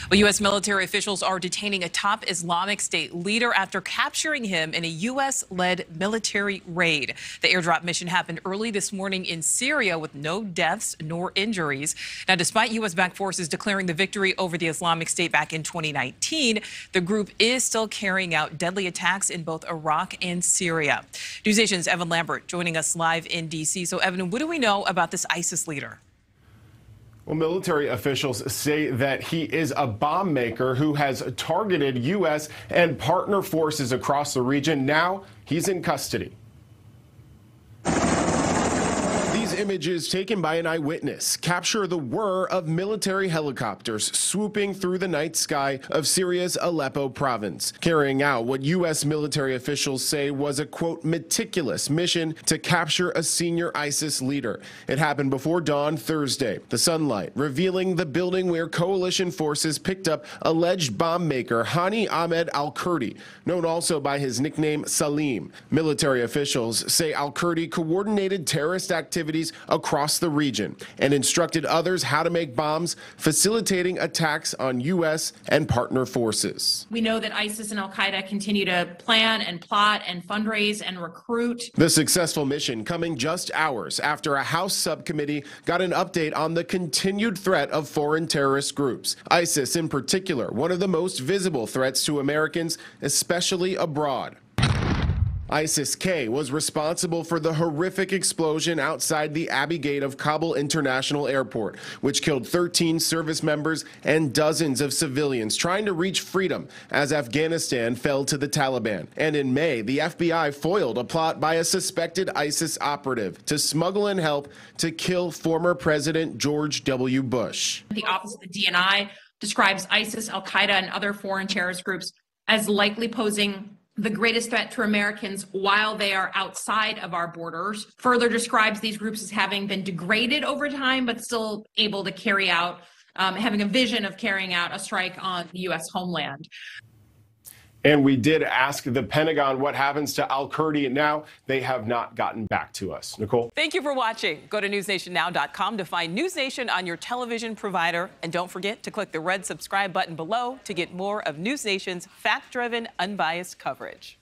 Well, U.S. military officials are detaining a top Islamic State leader after capturing him in a U.S.-led military raid. The airdrop mission happened early this morning in Syria with no deaths nor injuries. Now, despite U.S.-backed forces declaring the victory over the Islamic State back in 2019, the group is still carrying out deadly attacks in both Iraq and Syria. NewsNation's Evan Lambert joining us live in D.C. So, Evan, what do we know about this ISIS leader? Well, military officials say that he is a bomb maker who has targeted U.S. and partner forces across the region. Now he's in custody. Images taken by an eyewitness capture the whir of military helicopters swooping through the night sky of Syria's Aleppo province, carrying out what U.S. military officials say was a, quote, meticulous mission to capture a senior ISIS leader. It happened before dawn Thursday. The sunlight revealing the building where coalition forces picked up alleged bomb maker Hani Ahmed al-Kurdi, known also by his nickname Salim. Military officials say al-Kurdi coordinated terrorist activities across the region and instructed others how to make bombs, facilitating attacks on U.S. and partner forces. We know that ISIS and al-Qaeda continue to plan and plot and fundraise and recruit. The successful mission coming just hours after a House subcommittee got an update on the continued threat of foreign terrorist groups. ISIS in particular, one of the most visible threats to Americans, especially abroad. ISIS-K was responsible for the horrific explosion outside the Abbey Gate of Kabul International Airport, which killed 13 service members and dozens of civilians trying to reach freedom as Afghanistan fell to the Taliban. And in May, the FBI foiled a plot by a suspected ISIS operative to smuggle in help to kill former President George W. Bush. The Office of the DNI describes ISIS, al-Qaeda, and other foreign terrorist groups as likely posing the greatest threat to Americans while they are outside of our borders. Further describes these groups as having been degraded over time, but still able to carry out, having a vision of carrying out a strike on the U.S. homeland. And we did ask the Pentagon what happens to al-Kurdi. Now they have not gotten back to us. Nichole? Thank you for watching. Go to newsnationnow.com to find NewsNation on your television provider. And don't forget to click the red subscribe button below to get more of NewsNation's fact-driven, unbiased coverage.